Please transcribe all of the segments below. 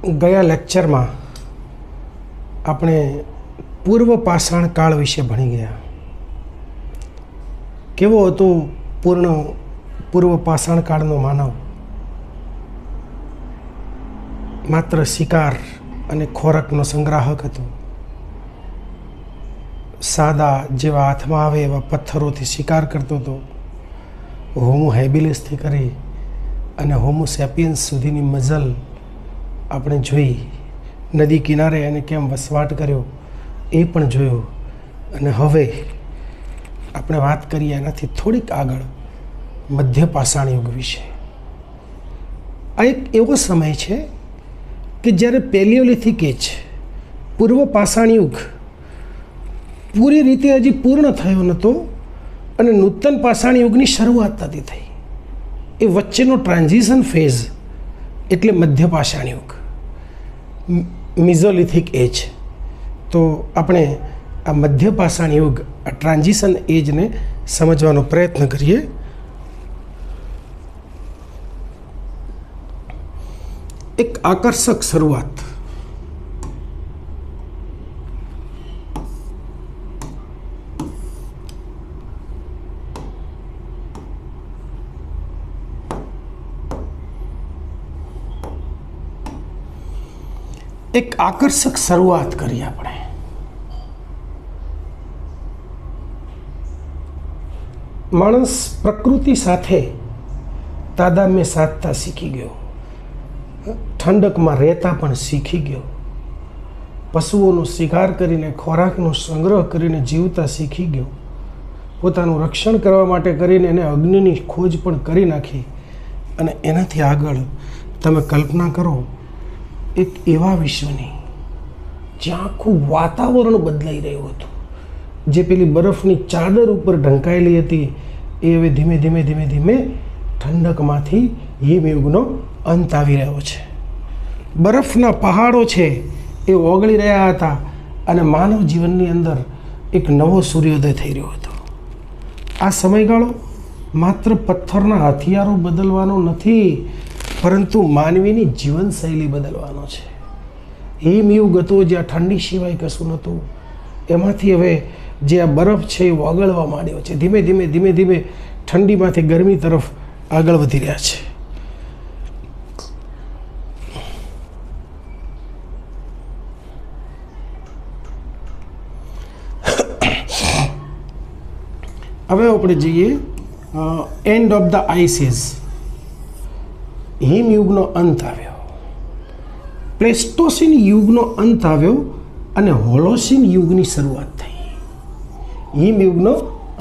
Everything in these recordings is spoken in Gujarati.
ગયા લેક્ચરમાં આપણે પૂર્વ પાષાણ કાળ વિશે ભણી ગયા. કેવો હતો પૂર્વ પાષાણ કાળનો માનવ? માત્ર શિકાર અને ખોરાકનો સંગ્રાહક હતો. સાદા જેવા હાથમાં આવે એવા પથ્થરોથી શિકાર કરતો હતો. હોમો હેબિલિસથી કરી અને હોમો સેપિયન્સ સુધીની મઝલ આપણે જોઈ. નદી કિનારે એને કેમ વસવાટ કર્યો એ પણ જોયું. અને હવે આપણે વાત કરીએ એનાથી થોડીક આગળ મધ્ય પાષાણ યુગ વિશે. આ એક એવો સમય છે કે જ્યારે પેલિયોલિથિક એજ, પૂર્વ પાષાણ યુગ પૂરી રીતે હજી પૂર્ણ થયો નહોતો અને નૂતન પાષાણ યુગની શરૂઆત નથી થઈ. એ વચ્ચેનો ટ્રાન્ઝિશન ફેઝ એટલે મધ્ય પાષાણ યુગ, મિઝોલિથિક એજ. તો આપણે આ મધ્ય પાષાણ યુગ, આ ટ્રાન્ઝિશન એજને સમજવાનો પ્રયત્ન કરીએ. એક આકર્ષક શરૂઆત. એક આકર્ષક શરૂઆત કરી આપણે. માણસ પ્રકૃતિ સાથે તાદામ્ય સાધતા શીખી ગયો. ઠંડકમાં રહેતા પણ શીખી ગયો. પશુઓનો શિકાર કરીને, ખોરાકનો સંગ્રહ કરીને જીવતા શીખી ગયો. પોતાનું રક્ષણ કરવા માટે કરીને એને અગ્નિની ખોજ પણ કરી નાખી. અને એનાથી આગળ તમે કલ્પના કરો એક એવા વિશ્વની જ્યાં આખું વાતાવરણ બદલાઈ રહ્યું હતું. જે પેલી બરફની ચાદર ઉપર ઢંકાયેલી હતી એ હવે ધીમે ધીમે ધીમે ધીમે ઠંડકમાંથી હિમયુગનો અંત આવી રહ્યો છે. બરફના પહાડો છે એ ઓગળી રહ્યા હતા અને માનવ જીવનની અંદર એક નવો સૂર્યોદય થઈ રહ્યો હતો. આ સમયગાળો માત્ર પથ્થરના હથિયારો બદલવાનો નથી, પરંતુ માનવીની જીવનશૈલી બદલવાનો છે. હિમયુગ હતો જ્યાં ઠંડી સિવાય કશું નહોતું. એમાંથી હવે જે આ બરફ છે એ ઓગળવા માંડ્યો છે. ધીમે ધીમે ધીમે ધીમે ઠંડીમાંથી ગરમી તરફ આગળ વધી રહ્યા છે. હવે આપણે જઈએ એન્ડ ઓફ ધ આઇસ એજ. હિમયુગનો અંત આવ્યો. પ્લેસ્ટોસીન યુગનો અંત આવ્યો અને હોલોસીન યુગની શરૂઆત થઈ. હિમયુગનો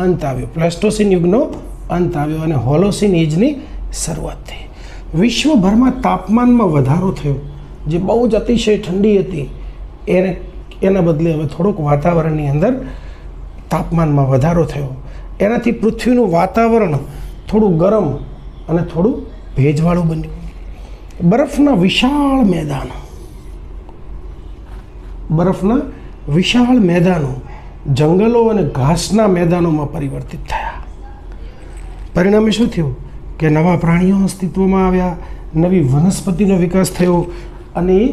અંત આવ્યો, પ્લેસ્ટોસીન યુગનો અંત આવ્યો અને હોલોસીન એજની શરૂઆત થઈ. વિશ્વભરમાં તાપમાનમાં વધારો થયો. જે બહુ જ અતિશય ઠંડી હતી એના બદલે હવે થોડોક વાતાવરણની અંદર તાપમાનમાં વધારો થયો. એનાથી પૃથ્વીનું વાતાવરણ થોડું ગરમ અને થોડું ભેજવાળું બન્યું. બરફના વિશાળ મેદાનો જંગલો અને ઘાસના મેદાનોમાં પરિવર્તિત થયા. પરિણામે શું થયું કે નવા પ્રાણીઓ અસ્તિત્વમાં આવ્યા, નવી વનસ્પતિનો વિકાસ થયો અને એ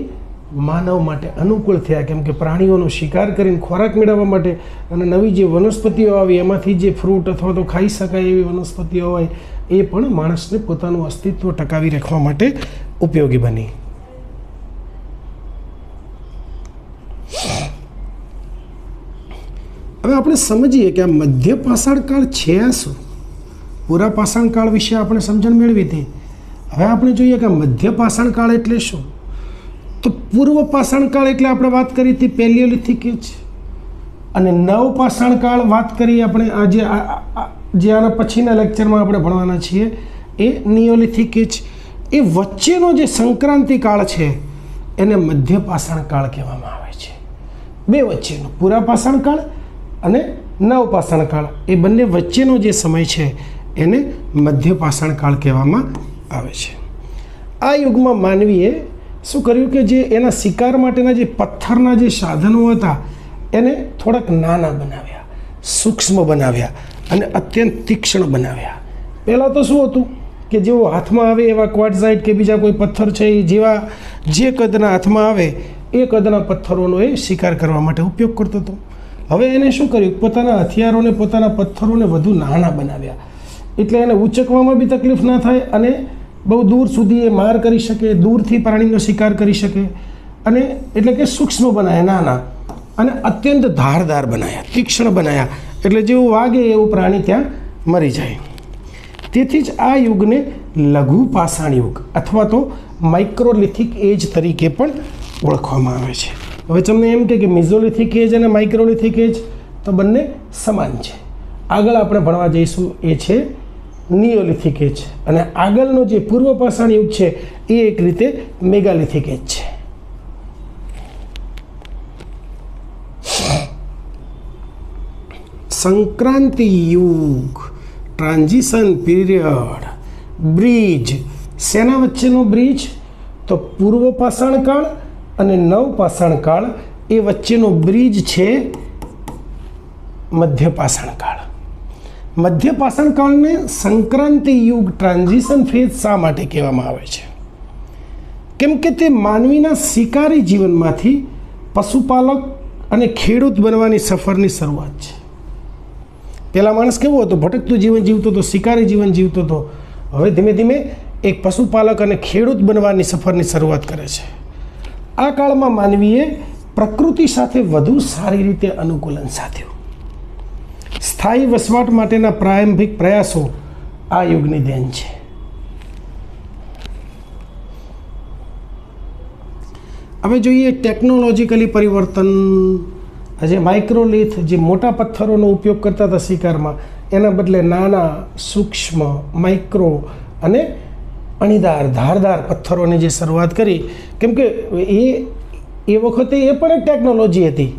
માનવ માટે અનુકૂળ થયા. કેમ કે પ્રાણીઓનો શિકાર કરીને ખોરાક મેળવવા માટે અને નવી જે વનસ્પતિઓ આવી એમાંથી જે ફ્રૂટ અથવા તો ખાઈ શકાય એવી વનસ્પતિઓ હોય એ પણ માણસને પોતાનું અસ્તિત્વ ટકાવી રાખવા માટે ઉપયોગી બની. હવે આપણે સમજીએ કે આ મધ્ય પાષાણ કાળ છે આ શું. પૂરા પાષાણ કાળ વિશે આપણે સમજણ મેળવી હતી. હવે આપણે જોઈએ કે મધ્ય પાષાણ કાળ એટલે શું. તો પૂર્વ પાષાણ કાળ એટલે આપણે વાત કરી હતી પેલિયોલિથિક એજ, અને નવ પાષાણ કાળ વાત કરી આપણે આજે જે આના પછીના લેક્ચરમાં આપણે ભણવાના છીએ એ નિયોલિથિક એજ. એ વચ્ચેનો જે સંક્રાંતિ કાળ છે એને મધ્ય પાષાણ કાળ કહેવામાં આવે છે. બે વચ્ચેનો પૂરા પાષાણ કાળ અને નવ પાષાણ કાળ, એ બંને વચ્ચેનો જે સમય છે એને મધ્ય પાષાણ કાળ કહેવામાં આવે છે. આ યુગમાં માનવીએ શું કર્યું કે જે એના શિકાર માટેના જે પથ્થરના જે સાધનો હતા એને થોડાક નાના બનાવ્યા, સૂક્ષ્મ બનાવ્યા અને અત્યંત તીક્ષ્ણ બનાવ્યા. પહેલાં તો શું હતું કે જેવો હાથમાં આવે એવા ક્વાર્ટઝાઇટ કે બીજા કોઈ પથ્થર છે એ જેવા જે કદના હાથમાં આવે એ કદના પથ્થરોનો એ શિકાર કરવા માટે ઉપયોગ કરતો હતો. હવે એને શું કર્યું, પોતાના હથિયારોને પોતાના પથ્થરોને વધુ નાના બનાવ્યા, એટલે એને ઉચકવામાં બી તકલીફ ના થાય અને બહુ દૂર સુધી એ માર કરી શકે, દૂરથી પ્રાણીનો શિકાર કરી શકે. અને એટલે કે સૂક્ષ્મ બનાવ્યા, નાના, અને અત્યંત ધારદાર બનાવ્યા, તીક્ષ્ણ બનાવ્યા, એટલે જેવું વાગે એવું પ્રાણી ત્યાં મરી જાય. તેથી જ આ યુગને લઘુ પાષાણ યુગ અથવા તો માઇક્રોલિથિક એજ તરીકે પણ ઓળખવામાં આવે છે. હવે તમને એમ કે મિઝોલિથિક એજ અને માઇક્રોલિથિક એજ તો બંને સમાન છે. આગળ આપણે ભણવા જઈશું એ છે નિયોલિથિક એજ, અને આગળનો જે પૂર્વ પાષાણ યુગ છે એ એક રીતે મેગાલિથિક એજ છે. સંક્રાંતિ યુગ, ટ્રાન્ઝિશન પીરિયડ, બ્રિજ. શેના વચ્ચેનો બ્રિજ? તો પૂર્વ પાષાણ કાળ અને નવ પાષાણ કાળ એ વચ્ચેનો બ્રિજ છે મધ્ય પાષાણ કાળ. મધ્ય પાષાણ કાળને સંક્રાંતિ યુગ, ટ્રાન્ઝિશન ફેઝ શા માટે કહેવામાં આવે છે? કેમ કે તે માનવીના શિકારી જીવનમાંથી પશુપાલક અને ખેડૂત બનવાની સફરની શરૂઆત છે. પહેલાં માણસ કેવો હતો? ભટકતું જીવન જીવતો હતો, શિકારી જીવન જીવતો હતો. હવે ધીમે ધીમે એક પશુપાલક અને ખેડૂત બનવાની સફરની શરૂઆત કરે છે. આ કાળમાં માનવીએ પ્રકૃતિ સાથે વધુ સારી રીતે અનુકૂલન સાધ્યું. સ્થાયી વસવાટ માટેના પ્રારંભિક પ્રયાસો આ યુગની દેન છે. હવે જોઈએ ટેકનોલોજીકલી પરિવર્તન. આજે માઇક્રોલિથ, જે મોટા પથ્થરોનો ઉપયોગ કરતા હતા શિકારમાં, એના બદલે નાના, સૂક્ષ્મ, માઇક્રો અને અણીદાર, ધારદાર પથ્થરોની જે શરૂઆત કરી. કેમ કે એ વખતે એ પણ એક ટેકનોલોજી હતી.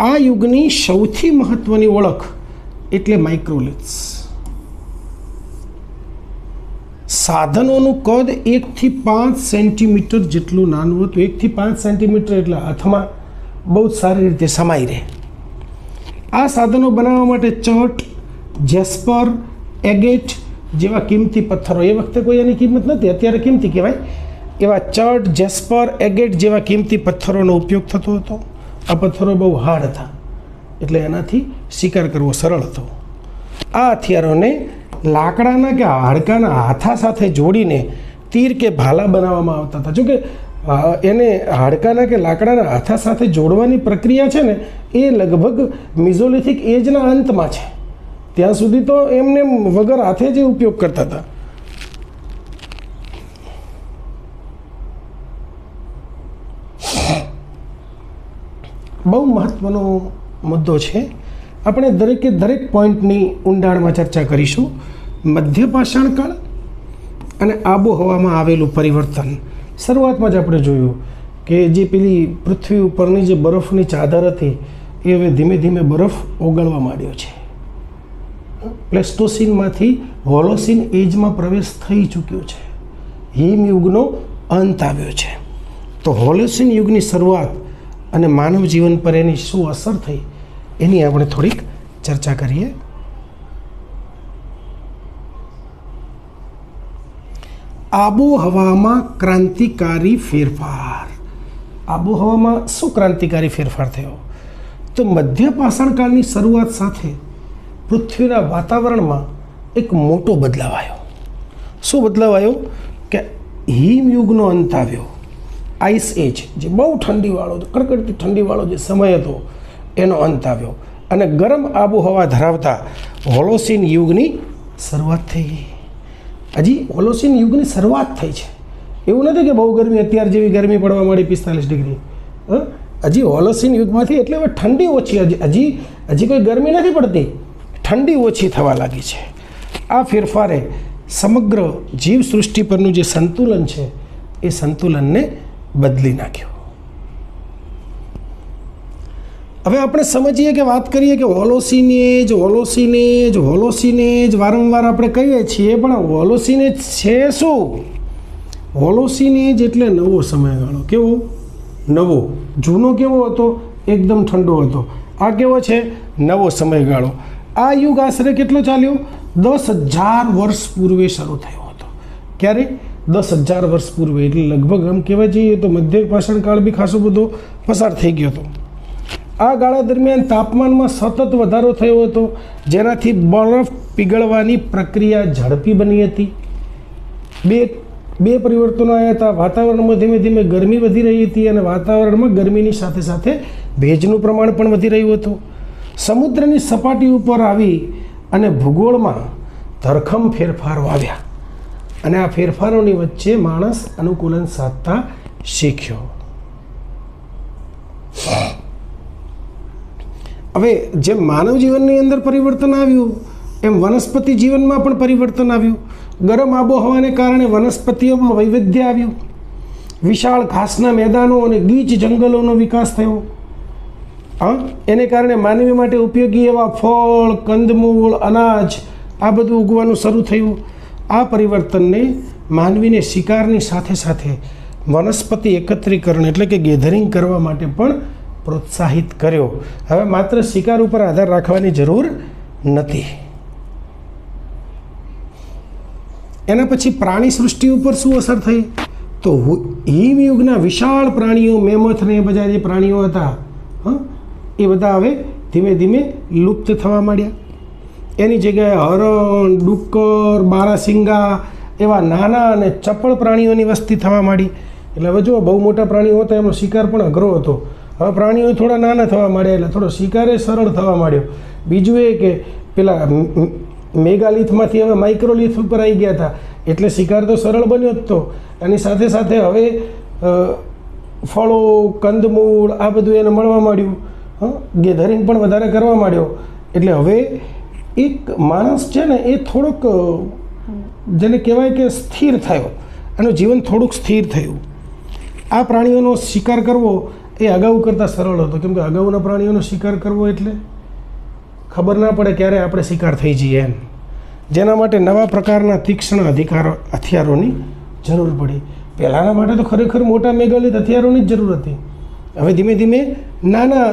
આ યુગની સૌથી મહત્ત્વની ઓળખ એટલે માઇક્રોલિથ્સ. સાધનોનું કદ 1 થી 5 સેન્ટીમીટર જેટલું નાનું હતું. 1 થી 5 સેન્ટીમીટર એટલે હાથમાં બહુ જ સારી રીતે સમાઈ રહે. આ સાધનો બનાવવા માટે ચટ, જેસ્પર, એગેટ જેવા કિંમતી પથ્થરો, એ વખતે કોઈ એની કિંમત નથી, અત્યારે કિંમતી કહેવાય, એવા ચટ, જેસ્પર, એગેટ જેવા કિંમતી પથ્થરોનો ઉપયોગ થતો હતો. આ પથ્થરો બહુ હાર્ડ હતા, એટલે એનાથી શિકાર કરવો સરળ હતો. આ હથિયારોને લાકડાના કે હાડકાના હાથા સાથે જોડીને તીર કે ભાલા બનાવવામાં આવતા હતા. જોકે એને હાડકાના કે લાકડાના હાથા સાથે જોડવાની પ્રક્રિયા છે ને, એ લગભગ મિઝોલિથિક એજના અંતમાં છે. ત્યાં સુધી તો એમને વગર હાથે જ ઉપયોગ કરતા હતા. બહુ મહત્વનો મુદ્દો છે. આપણે દરેકે દરેક પોઈન્ટની ઊંડાણમાં ચર્ચા કરીશું. મધ્ય પાષાણ કાળ અને આબોહવામાં આવેલું પરિવર્તન. શરૂઆતમાં જ આપણે જોયું કે જે પેલી પૃથ્વી ઉપરની જે બરફની ચાદર હતી એ હવે ધીમે ધીમે બરફ ઓગળવા માંડ્યો છે. પ્લેસ્ટોસીનમાંથી હોલોસીન એજમાં પ્રવેશ થઈ ચૂક્યો છે. હિમયુગનો અંત આવ્યો છે. તો હોલોસીન યુગની શરૂઆત અને માનવ જીવન પર એની શું અસર થઈ એની આપણે થોડીક ચર્ચા કરીએ. આબોહવામાં ક્રાંતિકારી ફેરફાર. આબોહવામાં શું ક્રાંતિકારી ફેરફાર થયો? તો મધ્ય પાષાણ કાળની શરૂઆત સાથે પૃથ્વીના વાતાવરણમાં એક મોટો બદલાવ આવ્યો. શું બદલાવ આવ્યો? કે હિમયુગનો અંત આવ્યો. આઈસ એજ, જે બહુ ઠંડીવાળો, કડકડતી ઠંડીવાળો જે સમય હતો, એનો અંત આવ્યો અને ગરમ આબોહવા ધરાવતા હોલોસીન યુગની શરૂઆત થઈ. હજી હોલોસીન યુગની શરૂઆત થઈ છે, એવું નથી કે બહુ ગરમી, અત્યાર જેવી ગરમી પડવા માંડી 45 ડિગ્રી. હજી હોલોસીન યુગમાંથી એટલે હવે ઠંડી ઓછી, હજી કોઈ ગરમી નથી પડતી, ઠંડી ઓછી થવા લાગી છે. આ ફેરફારે સમગ્ર જીવસૃષ્ટિ પરનું જે સંતુલન છે એ સંતુલનને બદલી નાખ્યું. હવે આપણે સમજીએ કે વાત કરીએ કે હોલોસીન એજ વારંવાર આપણે કહીએ છીએ, પણ હોલોસીન એજ છે શું? હોલોસીન એજ એટલે નવો સમયગાળો. કેવો? નવો. જૂનો કેવો હતો? એકદમ ઠંડો હતો. આ કેવો છે? નવો સમયગાળો. આ યુગ આશરે કેટલો ચાલ્યો? 10,000 વર્ષ પૂર્વે શરૂ થયો હતો. ક્યારે? 10,000 વર્ષ પૂર્વે, એટલે લગભગ આમ કહેવા જઈએ તો મધ્ય પાષાણ કાળ બી ખાસો બધો પસાર થઈ ગયો હતો. આ ગાળા દરમિયાન તાપમાનમાં સતત વધારો થયો હતો, જેનાથી બરફ પીગળવાની પ્રક્રિયા ઝડપી બની હતી. બે પરિવર્તનો આવ્યા હતા. વાતાવરણમાં ધીમે ધીમે ગરમી વધી રહી હતી અને વાતાવરણમાં ગરમીની સાથે સાથે ભેજનું પ્રમાણ પણ વધી રહ્યું હતું. સમુદ્રની સપાટી ઉપર આવી અને ભૂગોળમાં ધરખમ ફેરફારો આવ્યા અને આ ફેરફારોની વચ્ચે માણસ અનુકૂલન સાધતા શીખ્યો. હવે જેમ માનવ જીવનની અંદર પરિવર્તન આવ્યું એમ વનસ્પતિ જીવનમાં પણ પરિવર્તન આવ્યું. ગરમ આબોહવાને કારણે વનસ્પતિઓમાં વૈવિધ્ય આવ્યું. વિશાળ ઘાસના મેદાનો અને ગીચ જંગલોનો વિકાસ થયો. એને કારણે માનવી માટે ઉપયોગી એવા ફળ, કંદમૂળ, અનાજ આ બધું ઉગવાનું શરૂ થયું. આ પરિવર્તનને માનવીને શિકારની સાથે સાથે વનસ્પતિ એકત્રીકરણ એટલે કે ગેધરિંગ કરવા માટે પણ પ્રોત્સાહિત કર્યો. હવે માત્ર શિકાર ઉપર આધાર રાખવાની જરૂર નથી. એના પછી પ્રાણી સૃષ્ટિ ઉપર શું અસર થઈ? તો હિમયુગના વિશાળ પ્રાણીઓ, મેમથ ને એ બધા જે પ્રાણીઓ હતા એ બધા હવે ધીમે ધીમે લુપ્ત થવા માંડ્યા. એની જગ્યાએ હરણ, ડુક્કર, બારાસિંગા એવા નાના અને ચપળ પ્રાણીઓની વસ્તી થવા માંડી. એટલે હવે જો બહુ મોટા પ્રાણીઓ હતા એમનો શિકાર પણ અઘરો હતો. હવે પ્રાણીઓ થોડા નાના થવા માંડ્યા એટલે થોડો શિકારે સરળ થવા માંડ્યો. બીજું એ કે પેલા મેગાલિથમાંથી હવે માઇક્રોલિથ ઉપર આવી ગયા હતા એટલે શિકાર તો સરળ બન્યો જ તો. એની સાથે સાથે હવે ફળો, કંદમૂળ આ બધું એને મળવા માંડ્યું. ગેધરિંગ પણ વધારે કરવા માંડ્યો. એટલે હવે એક માણસ છે ને એ થોડોક જેને કહેવાય કે સ્થિર થયો. એનું જીવન થોડુંક સ્થિર થયું. આ પ્રાણીઓનો શિકાર કરવો એ અગાઉ કરતાં સરળ હતો, કેમ કે અગાઉના પ્રાણીઓનો શિકાર કરવો એટલે ખબર ના પડે ક્યારે આપણે શિકાર થઈ જઈએ એમ. જેના માટે નવા પ્રકારના તીક્ષ્ણ હથિયારોની જરૂર પડી. પહેલાંના માટે તો ખરેખર મોટા મેગાલિથ હથિયારોની જ જરૂર હતી. હવે ધીમે ધીમે નાના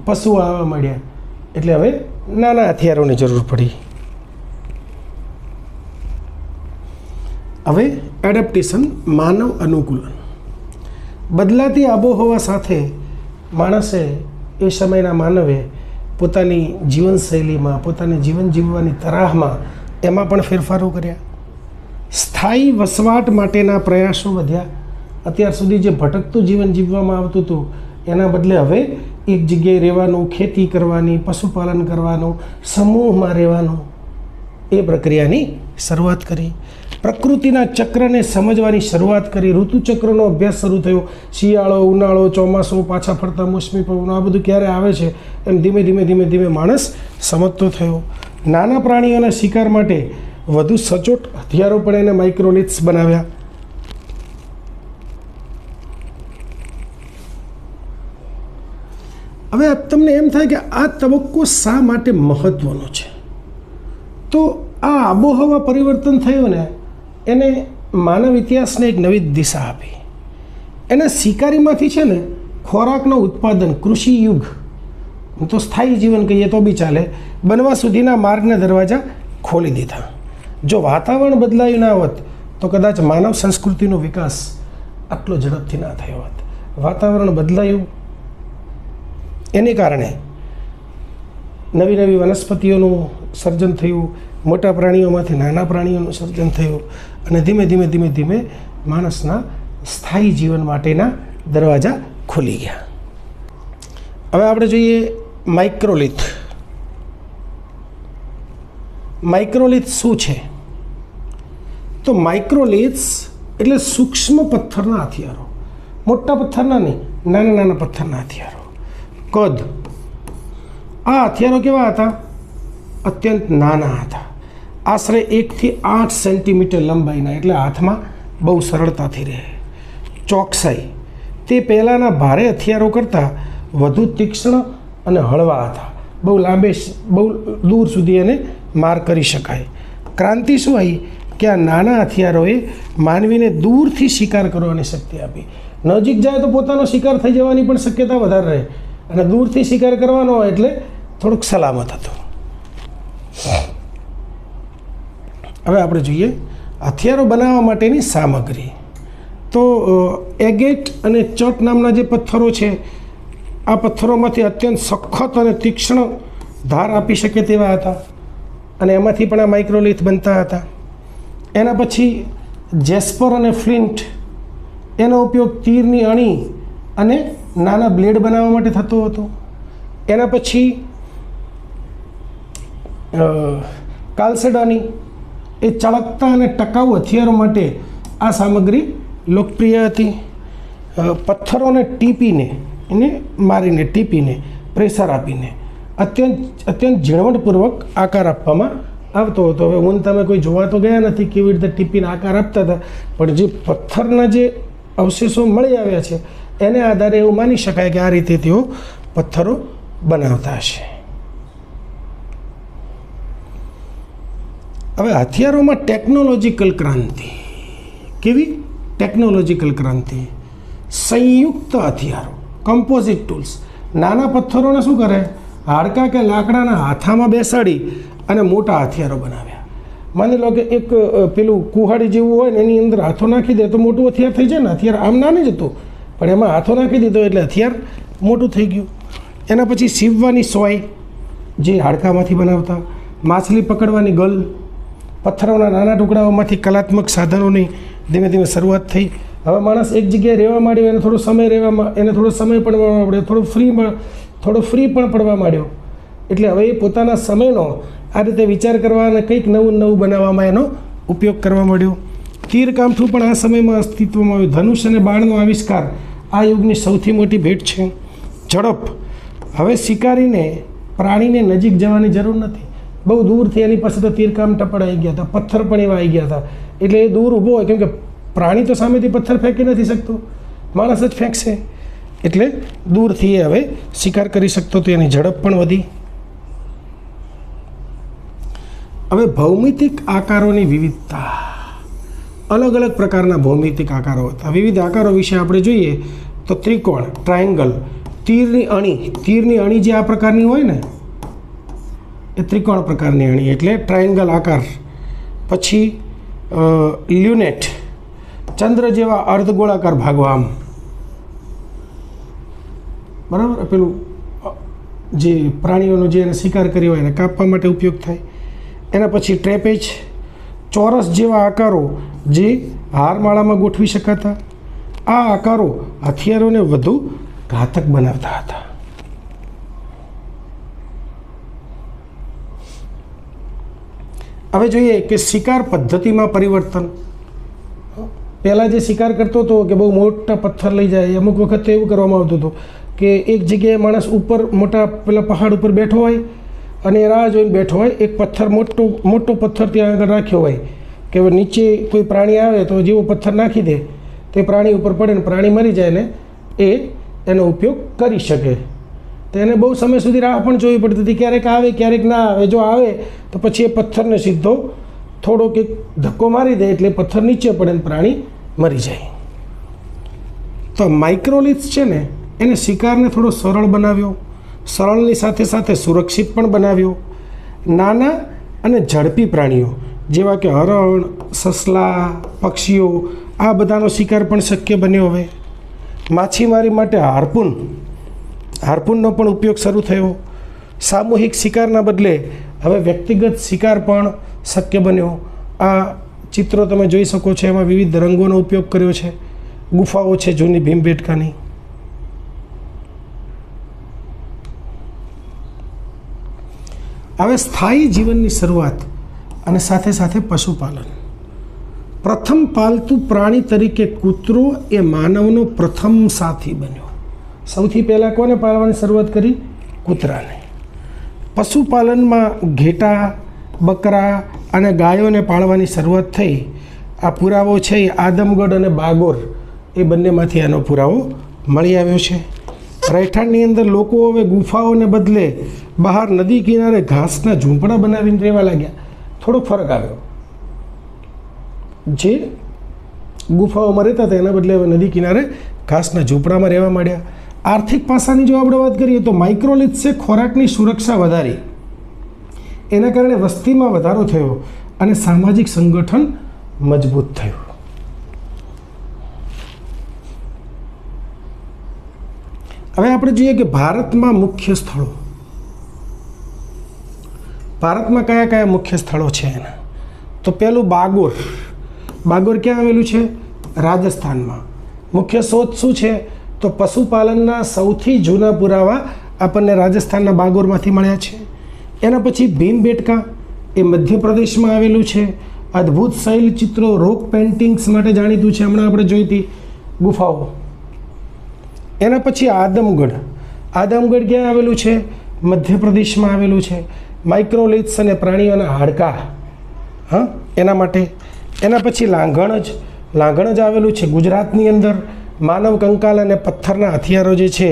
પશુઓ આવવા માંડ્યા એટલે હવે નાના હથિયારોની જરૂર પડી. હવે એડેપ્ટેશન, માનવ અનુકૂલન. બદલાતી આબોહવા સાથે માણસે, એ સમયના માનવે પોતાની જીવનશૈલીમાં, પોતાની જીવન જીવવાની તરાહમાં એમાં પણ ફેરફારો કર્યા. સ્થાયી વસવાટ માટેના પ્રયાસો વધ્યા. અત્યાર સુધી જે ભટકતું જીવન જીવવામાં આવતું હતું એના બદલે હવે એક જગ્યાએ રહેવાનું, ખેતી કરવાની, પશુપાલન કરવાનું, સમૂહમાં રહેવાનું, એ પ્રક્રિયાની શરૂઆત કરી. પ્રકૃતિના ચક્રને સમજવાની શરૂઆત કરી. ઋતુચક્રનો અભ્યાસ શરૂ થયો. શિયાળો, ઉનાળો, ચોમાસું, પાછા ફરતા મોસમી પવનો આ બધું ક્યારે આવે છે એમ ધીમે ધીમે ધીમે ધીમે માણસ સમજતો થયો. નાના પ્રાણીઓના શિકાર માટે વધુ સચોટ હથિયારો પણ એને માઇક્રોલિથ્સ બનાવ્યા. હવે તમને એમ થાય કે આ તબક્કો શા માટે મહત્ત્વનો છે? તો આ આબોહવા પરિવર્તન થયું ને એને માનવ ઇતિહાસને એક નવી દિશા આપી. એના શિકારીમાંથી છે ને ખોરાકનું ઉત્પાદન, કૃષિ યુગ, તો સ્થાયી જીવન કહીએ તો બી ચાલે, બનવા સુધીના માર્ગના દરવાજા ખોલી દીધા. જો વાતાવરણ બદલાયું ના હોત તો કદાચ માનવ સંસ્કૃતિનો વિકાસ આટલો ઝડપથી ના થયો હોત. વાતાવરણ બદલાયું, એને કારણે નવી નવી વનસ્પતિઓનું સર્જન થયું, મોટા પ્રાણીઓમાંથી નાના પ્રાણીઓનું સર્જન થયું અને ધીમે ધીમે ધીમે ધીમે માણસના સ્થાયી જીવન માટેના દરવાજા ખુલી ગયા. હવે આપણે જોઈએ માઇક્રોલિથ. માઇક્રોલિથ શું છે? તો માઇક્રોલિથ્સ એટલે સૂક્ષ્મ પથ્થરના હથિયારો. મોટા પથ્થરના નહીં, નાના નાના પથ્થરના હથિયારો. કદ. આ હથિયારો કેવા હતા? અત્યંત નાના હતા. આશરે 1 થી 8 સેન્ટીમીટર લંબાઈના, એટલે હાથમાં બહુ સરળતાથી રહે. ચોકસાઈ. તે પહેલાંના ભારે હથિયારો કરતાં વધુ તીક્ષ્ણ અને હળવા હતા. બહુ દૂર સુધી એને માર કરી શકાય. ક્રાંતિ શું આવી કે આ નાના હથિયારોએ માનવીને દૂરથી શિકાર કરવાની શક્તિ આપી. નજીક જાય તો પોતાનો શિકાર થઈ જવાની પણ શક્યતા વધારે રહે અને દૂરથી શિકાર કરવાનો હોય એટલે થોડુંક સલામત હતું. હવે આપણે જોઈએ હથિયારો બનાવવા માટેની સામગ્રી. તો એગેટ અને ચટ નામના જે પથ્થરો છે, આ પથ્થરોમાંથી અત્યંત સખત અને તીક્ષ્ણ ધાર આપી શકે તેવા હતા અને એમાંથી પણ આ માઇક્રોલિથ બનતા હતા. એના પછી જેસ્પર અને ફ્લિન્ટ, એનો ઉપયોગ તીરની અણી અને નાના બ્લેડ બનાવવા માટે થતો હતો. એના પછી કાલ્સેડોની, એ ચળકતા અને ટકાઉ હથિયારો માટે આ સામગ્રી લોકપ્રિય હતી. પથ્થરોને ટીપીને, એને મારીને ટીપીને પ્રેશર આપીને અત્યંત ઝીણવટપૂર્વક આકાર આપવામાં આવતો હતો. હવે હું તમે કોઈ જોવા તો ગયા નથી કેવી રીતે ટીપીને આકાર આપતા હતા, પણ જે પથ્થરના જે અવશેષો મળી આવ્યા છે એને આધારે એવું માની શકાય કે આ રીતે તેઓ પથ્થરો બનાવતા હશે. હવે હથિયારોમાં ટેકનોલોજીકલ ક્રાંતિ. કેવી ટેકનોલોજીકલ ક્રાંતિ? સંયુક્ત હથિયારો, કમ્પોઝિટ ટૂલ્સ. નાના પથ્થરોને શું કરે, હાડકાં કે લાકડાના હાથામાં બેસાડી અને મોટા હથિયારો બનાવ્યા. માની લો કે એક પેલું કુહાડી જેવું હોય ને એની અંદર હાથો નાખી દે તો મોટું હથિયાર થઈ જાય ને. હથિયાર આમ નાની જ હતું, પણ એમાં હાથો નાખી દીધો એટલે હથિયાર મોટું થઈ ગયું. એના પછી સીવવાની સોય, જે હાડકામાંથી બનાવતા. માછલી પકડવાની ગલ. પથ્થરોના નાના ટુકડાઓમાંથી કલાત્મક સાધનોની ધીમે ધીમે શરૂઆત થઈ. હવે માણસ એક જગ્યાએ રહેવા માંડ્યો, એને થોડો સમય પણ મળ્યો, થોડો ફ્રી પણ પડવા માંડ્યો. એટલે હવે એ પોતાના સમયનો આ રીતે વિચાર કરવા અને કંઈક નવું બનાવવામાં એનો ઉપયોગ કરવા માંડ્યો. તીરકામઠું પણ આ સમયમાં અસ્તિત્વમાં આવ્યું. ધનુષ અને બાણનો આવિષ્કાર આ યુગની સૌથી મોટી ભેટ છે. ઝડપ. હવે શિકારીને પ્રાણીને નજીક જવાની જરૂર નથી. બહુ દૂરથી એની પાસે તો તીરકામઠા પણ આવી ગયા હતા, પથ્થર પણ એવા આવી ગયા હતા. એટલે એ દૂર ઊભો હોય, કેમ કે પ્રાણી તો સામેથી પથ્થર ફેંકી નથી શકતો, માણસ જ ફેંકશે. એટલે દૂરથી એ હવે શિકાર કરી શકતો તો એની ઝડપ પણ વધી. હવે ભૌમિતિક આકારોની વિવિધતા. અલગ અલગ પ્રકારના ભૌમિતિક આકારો હતા. વિવિધ આકારો વિશે આપણે જોઈએ તો ત્રિકોણ, ટ્રાયંગલ, તીરની અણી જે આ પ્રકારની હોય ને એ ત્રિકોણ પ્રકારની અણી એટલે ટ્રાયંગલ આકાર. પછી લ્યુનેટ, ચંદ્ર જેવા અર્ધગોળાકાર ભાગો આમ, બરાબર, પેલું જે પ્રાણીઓનો જે એને શિકાર કર્યો હોય એને કાપવા માટે ઉપયોગ થાય. એના પછી ટ્રેપેજ, ચોરસ જેવા આકારો જે હારમાળામાં ગોઠવી શકાતા. આ આકારો હથિયારોને વધુ ઘાતક બનાવતા હતા. હવે જોઈએ કે શિકાર પદ્ધતિમાં પરિવર્તન. પહેલાં જે શિકાર કરતો હતો કે બહુ મોટા પથ્થર લઈ જાય, અમુક વખત એવું કરવામાં આવતું હતું કે એક જગ્યાએ માણસ ઉપર મોટા પેલા પહાડ ઉપર બેઠો હોય અને એ રાહ જોઈને બેઠો હોય, એક પથ્થર મોટો પથ્થર ત્યાં આગળ રાખ્યો હોય કે હવે નીચે કોઈ પ્રાણી આવે તો જેવો પથ્થર નાખી દે તે પ્રાણી ઉપર પડે ને પ્રાણી મરી જાય ને એ એનો ઉપયોગ કરી શકે. તો એને બહુ સમય સુધી રાહ પણ જોવી પડતી હતી, ક્યારેક આવે ક્યારેક ના આવે. જો આવે તો પછી એ પથ્થરને સીધો થોડોક એક ધક્કો મારી દે એટલે પથ્થર નીચે પડે ને પ્રાણી મરી જાય. તો માઇક્રોલિથ્સ છે ને એને શિકારને થોડો સરળ બનાવ્યો, સરળની સાથે સાથે સુરક્ષિત પણ બનાવ્યો. નાના અને ઝડપી પ્રાણીઓ જેવા કે હરણ, સસલા, પક્ષીઓ, આ બધાનો શિકાર પણ શક્ય બન્યો. હવે માછીમારી માટે હાર્પૂનનો પણ ઉપયોગ શરૂ થયો. સામૂહિક શિકારના બદલે હવે વ્યક્તિગત શિકાર પણ શક્ય બન્યો. આ ચિત્રો તમે જોઈ શકો છો, એમાં વિવિધ રંગોનો ઉપયોગ કર્યો છે. ગુફાઓ છે જૂની ભીમબેટકાની. હવે સ્થાયી જીવનની શરૂઆત અને સાથે સાથે પશુપાલન. પ્રથમ પાલતુ પ્રાણી તરીકે કૂતરો એ માનવનો પ્રથમ સાથી બન્યો. સૌથી પહેલાં કોને પાળવાની શરૂઆત કરી? કૂતરાને. પશુપાલનમાં ઘેટા, બકરા અને ગાયોને પાળવાની શરૂઆત થઈ. આ પુરાવો છે એ આદમગઢ અને બાગોર એ બંનેમાંથી આનો પુરાવો મળી આવ્યો છે. રહેઠાણની અંદર લોકો હવે ગુફાઓને બદલે બહાર નદી કિનારે ઘાસના ઝૂંપડા બનાવીને રહેવા લાગ્યા. થોડોક ફરક આવ્યો. જે ગુફાઓમાં રહેતા હતા એના બદલે હવે નદી કિનારે ઘાસના ઝૂંપડામાં રહેવા માંડ્યા. આર્થિક પાસાની જો આપણે વાત કરીએ તો માઇક્રોલિથ્સે ખોરાકની સુરક્ષા વધારી. એના કારણે વસ્તીમાં વધારો થયો અને સામાજિક સંગઠન મજબૂત થયું. હવે આપણે જોઈએ કે ભારતમાં મુખ્ય સ્થળો. ભારતમાં કયા કયા મુખ્ય સ્થળો છે એના? તો પહેલું બાગોર. બાગોર ક્યાં આવેલું છે? રાજસ્થાનમાં. મુખ્ય શોધ શું છે? તો પશુપાલનના સૌથી જૂના પુરાવા આપણને રાજસ્થાનના બાગોરમાંથી મળ્યા છે. એના પછી ભીમબેટકા, એ મધ્યપ્રદેશમાં આવેલું છે. અદ્ભુત શૈલ ચિત્રો, રોક પેઇન્ટિંગ્સ માટે જાણીતું છે. હમણાં આપણે જોઈ હતી ગુફાઓ. એના પછી આદમગઢ. આદમગઢ ક્યાં આવેલું છે? મધ્યપ્રદેશમાં આવેલું છે. માઇક્રોલિથ્સ અને પ્રાણીઓના હાડકાં, હા, એના માટે. એના પછી લાંઘણજ. લાંઘણજ આવેલું છે ગુજરાતની અંદર. માનવ કંકાલ અને પથ્થરના હથિયારો જે છે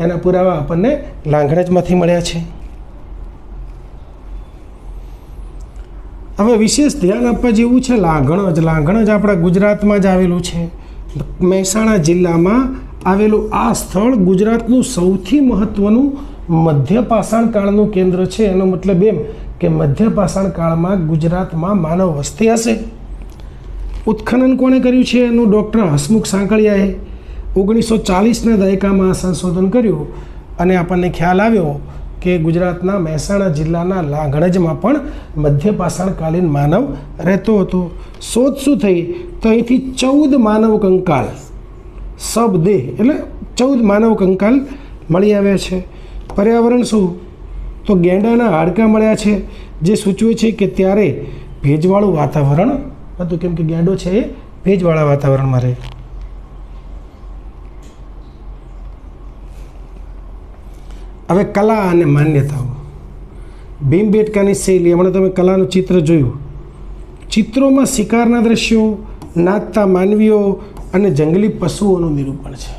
એના પુરાવા આપણને લાંઘણજમાંથી મળ્યા છે. હવે વિશેષ ધ્યાન આપવા જેવું છે લાંઘણજ. લાંઘણજ આપણા ગુજરાતમાં જ આવેલું છે. મહેસાણા જિલ્લામાં આવેલું આ સ્થળ ગુજરાતનું સૌથી મહત્ત્વનું મધ્ય પાષાણ કાળનું કેન્દ્ર છે. એનો મતલબ એમ કે મધ્ય પાષાણ કાળમાં ગુજરાતમાં માનવ વસ્તી હશે. ઉત્ખનન કોણે કર્યું છે? એનું ડૉક્ટર હસમુખ સાંકળિયાએ 1940ના દાયકામાં સંશોધન કર્યું અને આપણને ખ્યાલ આવ્યો કે ગુજરાતના મહેસાણા જિલ્લાના લાંઘણજમાં પણ મધ્ય પાષાણકાલીન માનવ રહેતો હતો. શોધ શું થઈ? તો અહીંથી 14 માનવ કંકાલ, શબદેહ એટલે 14 માનવ કંકાલ મળી આવ્યા છે. પર્યાવરણ શું? તો ગેંડાના હાડકાં મળ્યા છે, જે સૂચવે છે કે ત્યારે ભેજવાળું વાતાવરણ હતું, કેમ કે ગેંડો છે એ ભેજવાળા વાતાવરણમાં રહે. હવે કલા અને માન્યતાઓ. ભીમબેટકાની શૈલી. હમણાં તમે કલાનું ચિત્ર જોયું. ચિત્રોમાં શિકારના દ્રશ્યો, નાચતા માનવીઓ અને જંગલી પશુઓનું નિરૂપણ છે.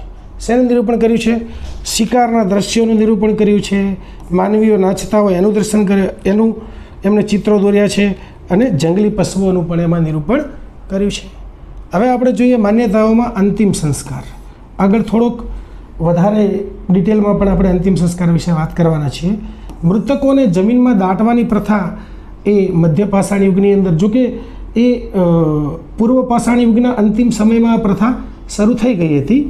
શેનું નિરૂપણ કર્યું છે? શિકારના દ્રશ્યોનું નિરૂપણ કર્યું છે. માનવીઓ નાચતા હોય એનું દર્શન કર્યું, એમને ચિત્રો દોર્યા છે અને જંગલી પશુઓનું પણ એમાં નિરૂપણ કર્યું છે. હવે આપણે જોઈએ માન્યતાઓમાં અંતિમ સંસ્કાર. આગળ થોડોક વધારે ડિટેલમાં પણ આપણે અંતિમ સંસ્કાર વિશે વાત કરવાના છીએ. મૃતકોને જમીનમાં દાટવાની પ્રથા એ મધ્ય પાષાણ યુગની અંદર, જો કે એ પૂર્વ પાષાણ યુગના અંતિમ સમયમાં આ પ્રથા શરૂ થઈ ગઈ હતી.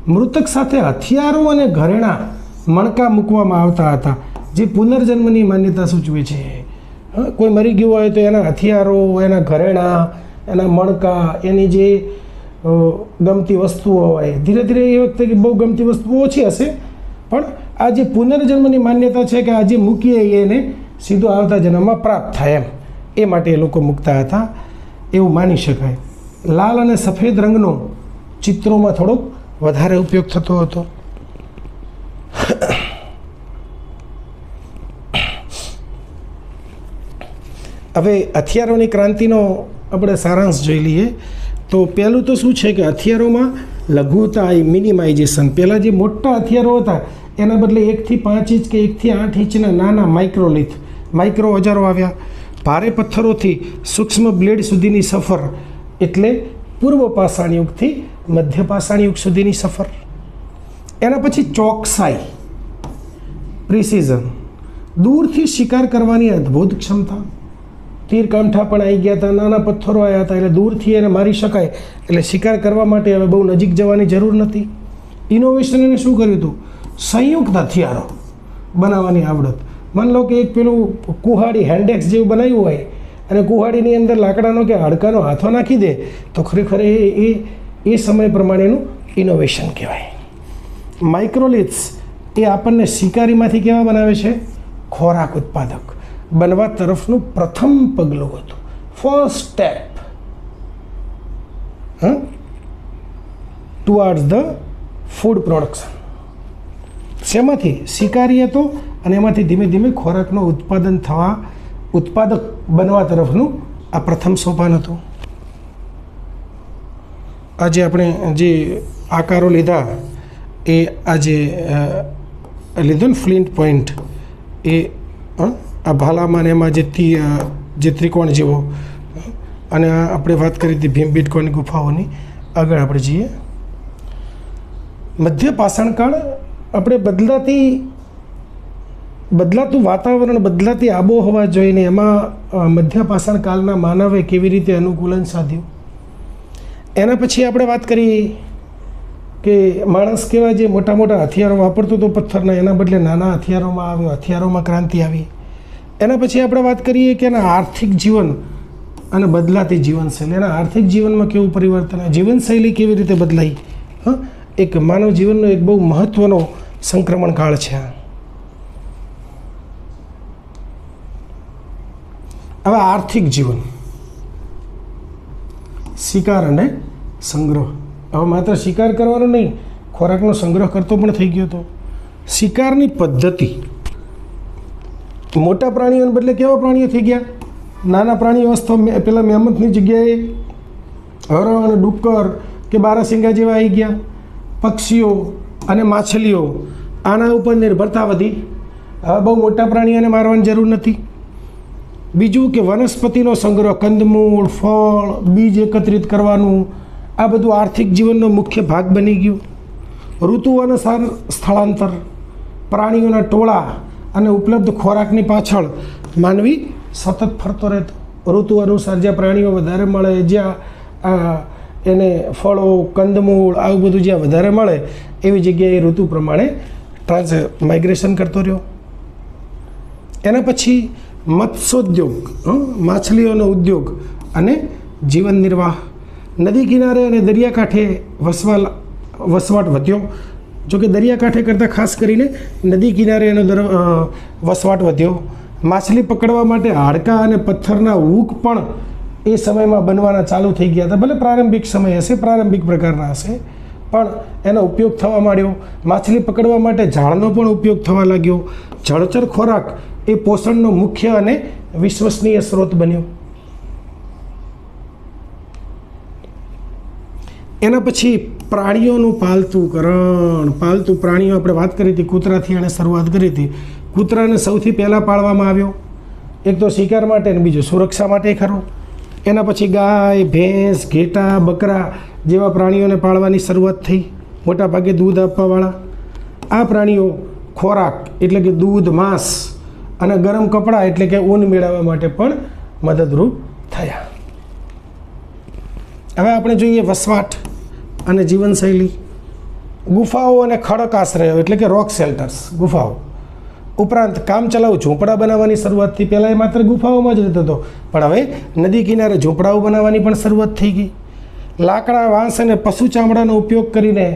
મૃતક સાથે હથિયારો અને ઘરેણાં મણકા મૂકવામાં આવતા હતા, જે પુનર્જન્મની માન્યતા સૂચવે છે. કોઈ મરી ગયું હોય તો એના હથિયારો, એના ઘરેણાં, એના મણકા, એની જે ગમતી વસ્તુઓ હોય, ધીરે ધીરે એ વખતે બહુ ગમતી વસ્તુઓ ઓછી હશે, પણ આ જે પુનર્જન્મની માન્યતા છે કે આ જે મૂકીએ એને સીધો આવતા જન્મમાં પ્રાપ્ત થાય એ માટે એ લોકો મૂકતા હતા, એવું માની શકાય. લાલ અને સફેદ રંગનો ચિત્રોમાં થોડોક વધારે ઉપયોગ થતો હતો. હવે હથિયારોની ક્રાંતિનો આપણે સારાંશ જોઈ લઈએ. તો પહેલું તો શું છે કે હથિયારોમાં લઘુતા, મિનિમાઇઝેશન. પહેલાં જે મોટા હથિયારો હતા એના બદલે 1 થી 5 ઇંચ કે 1 થી 8 ઇંચના નાના માઇક્રોલિથ, માઇક્રો ઓજારો આવ્યા. ભારે પથ્થરોથી સૂક્ષ્મ બ્લેડ સુધીની સફર, એટલે પૂર્વ પાષાણ યુગથી મધ્ય પાષાણ યુગ સુધીની સફર. એના પછી ચોકસાઈ, પ્રિસિઝન, દૂરથી શિકાર કરવાની અદ્ભુત ક્ષમતા. તીર કામઠા પણ આવી ગયા હતા, નાના પથ્થરો આવ્યા હતા, એટલે દૂરથી એને મારી શકાય. એટલે શિકાર કરવા માટે હવે બહુ નજીક જવાની જરૂર નથી. ઇનોવેશન એને શું કર્યું હતું? સંયુક્ત હથિયારો બનાવવાની આવડત. માની લો કે એક પેલું કુહાડી, હેન્ડેક્સ જેવું બનાવ્યું હોય અને કુહાડીની અંદર લાકડાનો કે હાડકાનો હાથો નાખી દે તો ખરેખર એ સમય પ્રમાણેનું ઇનોવેશન કહેવાય. માઇક્રોલિથ્સ એ આપણને શિકારીમાંથી કેવા બનાવે છે? ખોરાક ઉત્પાદક બનવા તરફનું પ્રથમ પગલું હતું, first step towards the food production. શેમાંથી? શિકારી હતો અને એમાંથી ધીમે ધીમે ખોરાકનું ઉત્પાદક બનવા તરફનું આ પ્રથમ સોપાન હતું. આજે આપણે જે આકારો લીધા એ આજે લીધો ને ફ્લિન્ટ પોઈન્ટ, એ આ ભાલામાં એમાં જે ત્રિકોણ જેવો, અને આપણે વાત કરી હતી ભીમબેટકાની ગુફાઓની. આગળ આપણે જઈએ. મધ્ય પાષાણકાળ આપણે બદલાતી બદલાતું વાતાવરણ, બદલાતી આબોહવા જોઈને એમાં મધ્યપાષાણ કાળના માનવે કેવી રીતે અનુકૂલન સાધ્યું. એના પછી આપણે વાત કરીએ કે માણસ કેવા જે મોટા મોટા હથિયારો વાપરતો હતો પથ્થરના, એના બદલે નાના હથિયારોમાં આવ્યો, હથિયારોમાં ક્રાંતિ આવી. એના પછી આપણે વાત કરીએ કે એના આર્થિક જીવન અને બદલાતી જીવનશૈલી, એના આર્થિક જીવનમાં કેવું પરિવર્તન, જીવનશૈલી કેવી રીતે બદલાઈ. એક માનવ જીવનનો એક બહુ મહત્ત્વનો સંક્રમણ કાળ છે. હવે આર્થિક જીવન, શિકાર અને સંગ્રહ. હવે માત્ર શિકાર કરવાનો નહીં, ખોરાકનો સંગ્રહ કરતો પણ થઈ ગયો હતો. શિકારની પદ્ધતિ, મોટા પ્રાણીઓને બદલે કેવા પ્રાણીઓ થઈ ગયા? નાના પ્રાણીઓ અસ્તો પેલા મહેમતની જગ્યાએ હરણ અને ડુક્કર કે બારાસિંગા જેવા આવી ગયા. પક્ષીઓ અને માછલીઓ, આના ઉપર નિર્ભરતા વધી. હવે બહુ મોટા પ્રાણીઓને મારવાની જરૂર નથી. બીજું કે વનસ્પતિનો સંગ્રહ, કંદમૂળ, ફળ, બીજ એકત્રિત કરવાનું, આ બધું આર્થિક જીવનનો મુખ્ય ભાગ બની ગયું. ઋતુ અનુસાર સ્થળાંતર, પ્રાણીઓના ટોળા અને ઉપલબ્ધ ખોરાકની પાછળ માનવી સતત ફરતો રહેતો. ઋતુ અનુસાર જ્યાં પ્રાણીઓ વધારે મળે, જ્યાં એને ફળો, કંદમૂળ આવું બધું જ્યાં વધારે મળે એવી જગ્યાએ ઋતુ પ્રમાણે માઇગ્રેશન કરતો રહ્યો. એના પછી મત્સ્યોદ્યોગ, માછલીઓનો ઉદ્યોગ અને જીવન નિર્વાહ. નદી કિનારે અને દરિયાકાંઠે વસવાટ વધ્યો. જોકે દરિયાકાંઠે કરતાં ખાસ કરીને નદી કિનારે એનો વસવાટ વધ્યો. માછલી પકડવા માટે હાડકાં અને પથ્થરના હૂક પણ એ સમયમાં બનવાના ચાલુ થઈ ગયા હતા. ભલે પ્રારંભિક સમય હશે, પ્રારંભિક પ્રકારના હશે, પણ એનો ઉપયોગ થવા માંડ્યો. માછલી પકડવા માટે ઝાડનો પણ ઉપયોગ થવા લાગ્યો. જળચર ખોરાક એ પોષણનો મુખ્ય અને વિશ્વસનીય સ્ત્રોત બન્યો. એના પછી પ્રાણીઓનું પાલતુકરણ. પાલતુ પ્રાણીઓ આપણે વાત કરી હતી, કૂતરાથી એણે શરૂઆત કરી હતી. કૂતરાને સૌથી પહેલાં પાળવામાં આવ્યો. એક તો શિકાર માટે અને બીજું સુરક્ષા માટે ખરો. એના પછી ગાય, ભેંસ, ઘેટા, બકરા જેવા પ્રાણીઓને પાળવાની શરૂઆત થઈ, મોટા ભાગે દૂધ આપવાવાળા. આ પ્રાણીઓ ખોરાક એટલે કે દૂધ, માંસ અને ગરમ કપડાં એટલે કે ઊન મેળવવા માટે પણ મદદરૂપ થયા. હવે આપણે જોઈએ વસવાટ અને જીવનશૈલી. ગુફાઓ અને ખડક આશ્રયો એટલે કે રોક શેલ્ટર્સ, ગુફાઓ ઉપરાંત કામચલાઉ ઝૂંપડા બનાવવાની શરૂઆતથી. પહેલાં એ માત્ર ગુફાઓમાં જ રહેતો હતો, પણ હવે નદી કિનારે ઝૂંપડાઓ બનાવવાની પણ શરૂઆત થઈ ગઈ. લાકડા, વાંસ અને પશુ ચામડાનો ઉપયોગ કરીને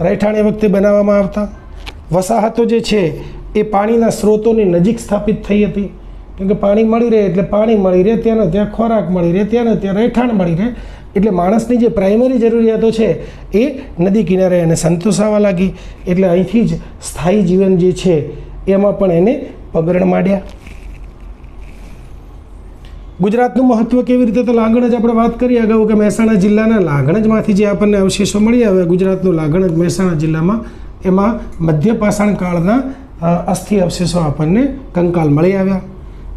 રહેઠાણ એ વખતે બનાવવામાં આવતા. વસાહતો જે છે એ પાણીના સ્ત્રોતોની નજીક સ્થાપિત થઈ હતી, કેમ કે પાણી મળી રહે એટલે પાણી મળી રહે, ત્યાંને ત્યાં ખોરાક મળી રહે, ત્યાંને ત્યાં રહેઠાણ મળી રહે. એટલે માણસની જે પ્રાઇમરી જરૂરિયાતો છે એ નદી કિનારે એને સંતોષાવા લાગી. એટલે અહીંથી જ સ્થાયી જીવન જે છે એમાં પણ એને પગરણ માંડ્યા. ગુજરાતનું મહત્ત્વ કેવી રીતે? તો લાગણજ આપણે વાત કરી અગાઉ કે મહેસાણા જિલ્લાના લાગણજમાંથી જે આપણને અવશેષો મળી આવ્યા, ગુજરાતનું લાગણજ મહેસાણા જિલ્લામાં, એમાં મધ્યપાષાણ કાળના અસ્થિ અવશેષો આપણને કંકાલ મળી આવ્યા.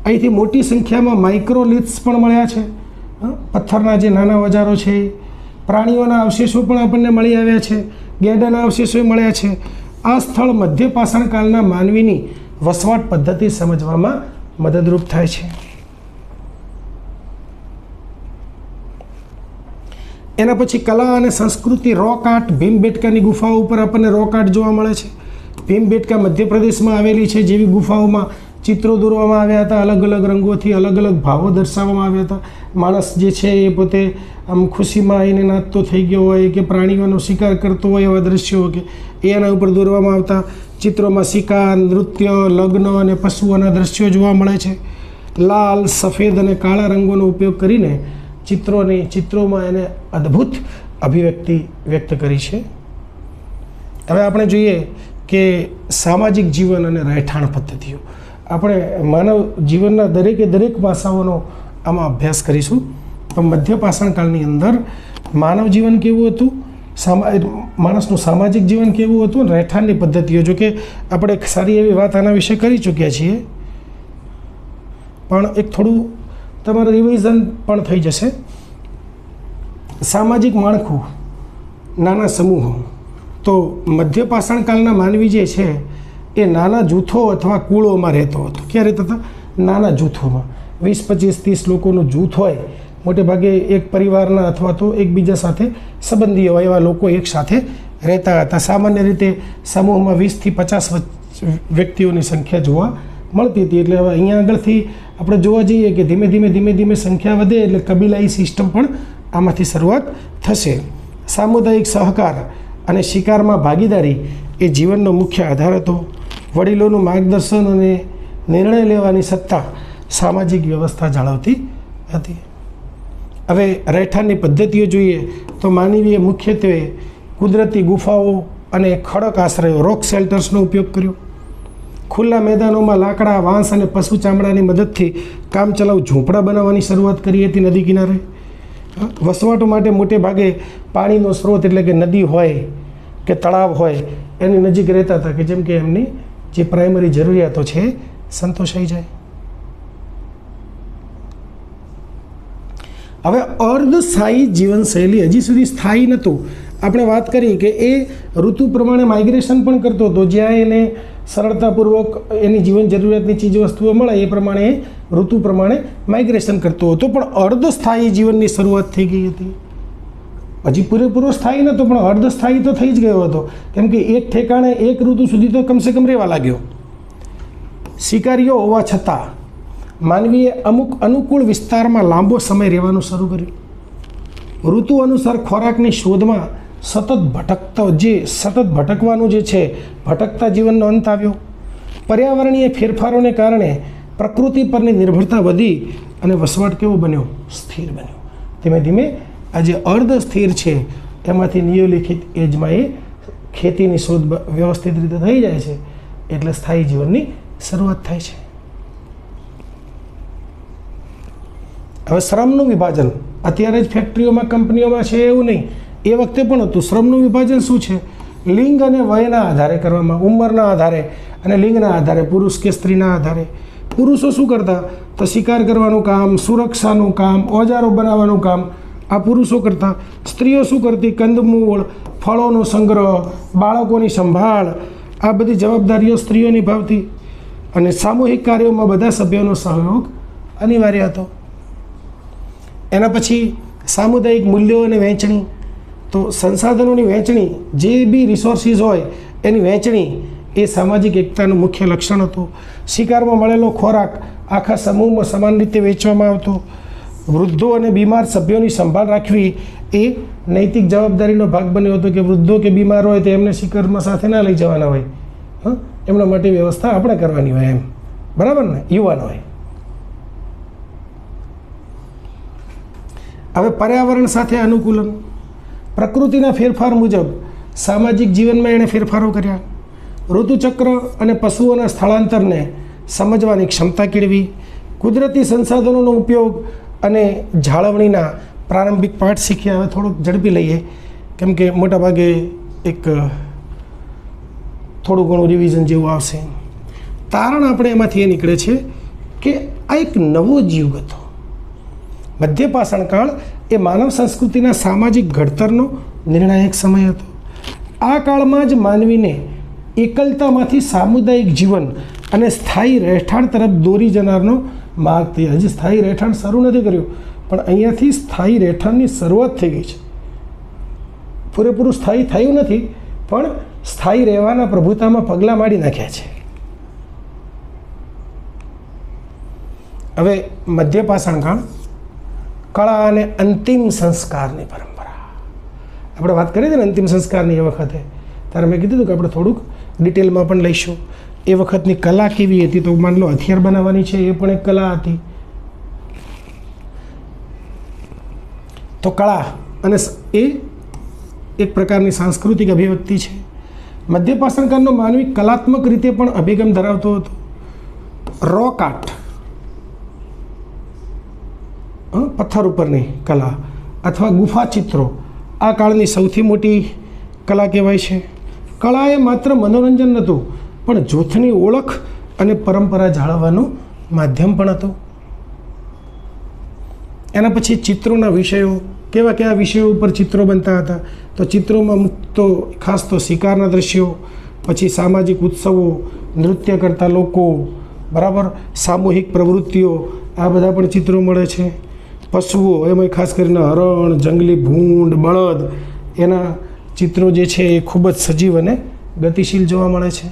અહીંથી મોટી સંખ્યામાં માઇક્રોલિથ્સ પણ મળ્યા છે. પથ્થરના જે નાના ઓજારો છે, પ્રાણીઓના અવશેષો પણ આપણને મળી આવ્યા છે, ગેંડાના અવશેષો મળ્યા છે. આ સ્થળ મધ્યપાષાણ કાળના માનવીની વસવાટ પદ્ધતિ સમજવામાં મદદરૂપ થાય છે. એના પછી કલા અને સંસ્કૃતિ. રોક આર્ટ. ભીમબેટકાની ગુફાઓ ઉપર આપણને રોક આર્ટ જોવા મળે છે. ભીમબેટકા મધ્યપ્રદેશમાં આવેલી છે. જેવી ગુફાઓમાં ચિત્રો દોરવામાં આવ્યા હતા, અલગ અલગ રંગોથી અલગ અલગ ભાવો દર્શાવવામાં આવ્યા હતા. માણસ જે છે એ પોતે આમ ખુશીમાં આવીને નાચતો થઈ ગયો હોય કે પ્રાણીઓનો શિકાર કરતો હોય એવા દ્રશ્યો કે એના ઉપર દોરવામાં આવતા. ચિત્રોમાં શિકાર, નૃત્ય, લગ્ન અને પશુઓના દ્રશ્યો જોવા મળે છે. લાલ, સફેદ અને કાળા રંગોનો ઉપયોગ કરીને ચિત્રોમાં એને અદ્ભુત અભિવ્યક્તિ વ્યક્ત કરી છે. હવે આપણે જોઈએ કે સામાજિક જીવન અને રહેઠાણ પદ્ધતિઓ. આપણે માનવ જીવનના દરેક પાસાઓનો આમાં અભ્યાસ કરીશું. તો મધ્યપાષાણ કાળની અંદર માનવ જીવન કેવું હતું, માણસનું સામાજિક જીવન કેવું હતું, અને રહેઠાણની પદ્ધતિઓ. જો કે આપણે એક સારી એવી વાત આના વિશે કરી ચૂક્યા છીએ, પણ એક થોડું તમારું રિવિઝન પણ થઈ જશે. સામાજિક માળખું, નાના સમૂહો. તો મધ્યપાષાણ કાળના માનવી જે છે એ નાના જૂથો અથવા કુળોમાં રહેતો હતો. ક્યાં રહેતા હતા? નાના જૂથોમાં. 20, 25, 30 લોકોનું જૂથ હોય. મોટે ભાગે એક પરિવારના અથવા તો એકબીજા સાથે સંબંધીઓ હોય એવા લોકો એક સાથે રહેતા હતા. સામાન્ય રીતે સમૂહમાં 20 થી 50 વ્યક્તિઓની સંખ્યા જોવા મળતી હતી. એટલે હવે અહીંયા આગળથી આપણે જોવા જઈએ કે ધીમે ધીમે સંખ્યા વધે એટલે કબીલાઈ સિસ્ટમ પણ આમાંથી શરૂઆત થશે. સામુદાયિક સહકાર અને શિકારમાં ભાગીદારી એ જીવનનો મુખ્ય આધાર હતો. વડીલોનું માર્ગદર્શન અને નિર્ણય લેવાની સત્તા સામાજિક વ્યવસ્થા જાળવતી હતી. હવે રહેઠાણની પદ્ધતિઓ જોઈએ તો માનવીએ મુખ્યત્વે કુદરતી ગુફાઓ અને ખડક આશ્રયો રોક શેલ્ટર્સનો ઉપયોગ કર્યો. ખુલ્લા મેદાનોમાં લાકડા, વાંસ અને પશુ ચામડાની મદદથી કામચલાઉ ઝૂંપડા બનાવવાની શરૂઆત કરી હતી નદી કિનારે. વસવાટો માટે મોટે ભાગે પાણીનો સ્ત્રોત એટલે કે નદી હોય કે તળાવ હોય એની નજીક રહેતા હતા કે જેમ કે એમની જે પ્રાઇમરી જરૂરિયાતો છે સંતોષાઈ જાય. હવે અર્ધસ્થાયી જીવનશૈલી હજી સુધી સ્થાયી નહોતું. આપણે વાત કરી કે એ ઋતુ પ્રમાણે માઇગ્રેશન પણ કરતો હતો. જ્યાં એને સરળતાપૂર્વક એની જીવન જરૂરિયાતની ચીજ વસ્તુઓ મળે એ પ્રમાણે એ ઋતુ પ્રમાણે માઇગ્રેશન કરતો હતો. પણ અર્ધસ્થાયી જીવનની શરૂઆત થઈ ગઈ હતી. હજી પૂરેપૂરો સ્થાયી નહોતો પણ અર્ધસ્થાયી તો થઈ જ ગયો હતો. કેમ કે એક ઠેકાણે એક ઋતુ સુધી તો કમસે કમ રહેવા લાગ્યો. શિકારીઓ હોવા છતાં માનવીએ અમુક અનુકૂળ વિસ્તારમાં લાંબો સમય રહેવાનું શરૂ કર્યું. ઋતુ અનુસાર ખોરાકની શોધમાં સતત ભટકવાનું જે છે ભટકતા જીવનનો અંત આવ્યો. પર્યાવરણીય ફેરફારોને કારણે પ્રકૃતિ પરની નિર્ભરતા વધી અને વસવાટ કેવો બન્યો? સ્થિર બન્યો. ધીમે ધીમે આ જે અર્ધ સ્થિર છે એમાંથી નિયોલિખિત એજમાં એ ખેતીની શોધ વ્યવસ્થિત રીતે થઈ જાય છે એટલે સ્થાયી જીવનની શરૂઆત થાય છે. હવે શ્રમનું વિભાજન અત્યારે જ ફેક્ટરીઓમાં કંપનીઓમાં છે એવું નહીં, એ વખતે પણ હતું. શ્રમનું વિભાજન શું છે? લિંગ અને વયના આધારે કરવામાં, ઉંમરના આધારે અને લિંગના આધારે, પુરુષ કે સ્ત્રીના આધારે. પુરુષો શું કરતા? તો શિકાર કરવાનું કામ, સુરક્ષાનું કામ, ઓજારો બનાવવાનું કામ આ પુરુષો કરતા. સ્ત્રીઓ શું કરતી? કંદમૂળ, ફળોનો સંગ્રહ, બાળકોની સંભાળ આ બધી જવાબદારીઓ સ્ત્રીઓ નિભાવતી. અને સામૂહિક કાર્યોમાં બધા સભ્યોનો સહયોગ અનિવાર્ય હતો. એના પછી સામુદાયિક મૂલ્યો અને વહેંચણી. તો સંસાધનોની વહેંચણી, જે બી રિસોર્સિસ હોય એની વહેંચણી એ સામાજિક એકતાનું મુખ્ય લક્ષણ હતું. શિકારમાં મળેલો ખોરાક આખા સમૂહમાં સમાન રીતે વેચવામાં આવતો. વૃદ્ધો અને બીમાર સભ્યોની સંભાળ રાખવી એ નૈતિક જવાબદારીનો ભાગ બન્યો હતો કે વૃદ્ધો કે બીમાર હોય તો એમને શિકારમાં સાથે ના લઈ જવાના હોય. એમના માટે વ્યવસ્થા આપણે કરવાની હોય એમ. બરાબર ને? યુવાન હોય. હવે પર્યાવરણ સાથે અનુકૂલન. પ્રકૃતિના ફેરફાર મુજબ સામાજિક જીવનમાં એણે ફેરફારો કર્યા. ઋતુચક્ર અને પશુઓના સ્થળાંતરને સમજવાની ક્ષમતા કેળવી. કુદરતી સંસાધનોનો ઉપયોગ અને જાળવણીના પ્રારંભિક પાઠ શીખ્યા. હવે થોડુંક ઝડપી લઈએ કેમ કે મોટાભાગે એક થોડું ઘણું રિવિઝન જેવું આવશે. તારણ આપણે એમાંથી એ નીકળે છે કે આ એક નવો યુગ હતો. મધ્યપાષાણ કાળ એ માનવ સંસ્કૃતિના સામાજિક ઘડતરનો નિર્ણાયક સમય હતો. આ કાળમાં જ માનવીને એકલતામાંથી સામુદાયિક જીવન અને સ્થાયી રહેઠાણ તરફ દોરી જનારનો માર્ગ થયો. હજી સ્થાયી રહેઠાણ શરૂ નથી કર્યું પણ અહીંયાથી સ્થાયી રહેઠાણની શરૂઆત થઈ ગઈ છે. પૂરેપૂરું સ્થાયી થયું નથી પણ સ્થાયી રહેવાના પ્રભુતામાં પગલાં માંડી નાખ્યા છે. હવે મધ્યપાષાણ કાળ, કળા અને અંતિમ સંસ્કારની પરંપરા. આપણે વાત કરી હતી ને અંતિમ સંસ્કારની એ વખતે, ત્યારે મેં કીધું હતું કે આપણે થોડુંક ડિટેલમાં પણ લઈશું. એ વખતની કલા કેવી હતી? તો માન લો હથિયાર બનાવવાની છે એ પણ એક કલા હતી. તો કળા અને એ એક પ્રકારની સાંસ્કૃતિક અભિવ્યક્તિ છે. મધ્યપાષાણ કાળનો માનવી કલાત્મક રીતે પણ અભિગમ ધરાવતો હતો. રોક આર્ટ, પથ્થર ઉપરની કલા અથવા ગુફા ચિત્રો આ કાળની સૌથી મોટી કલા કહેવાય છે. કળા એ માત્ર મનોરંજન નહોતું પણ જૂથની ઓળખ અને પરંપરા જાળવવાનું માધ્યમ પણ હતું. એના પછી ચિત્રોના વિષયો. કેવા વિષયો ઉપર ચિત્રો બનતા હતા? તો ચિત્રોમાં તો ખાસ તો શિકારના દ્રશ્યો, પછી સામાજિક ઉત્સવો, નૃત્ય કરતા લોકો, બરાબર, સામૂહિક પ્રવૃત્તિઓ, આ બધા પણ ચિત્રો મળે છે. પશુઓ, એમાં ખાસ કરીને હરણ, જંગલી ભૂંડ, બળદ, એના ચિત્રો જે છે એ ખૂબ જ સજીવ અને ગતિશીલ જોવા મળે છે.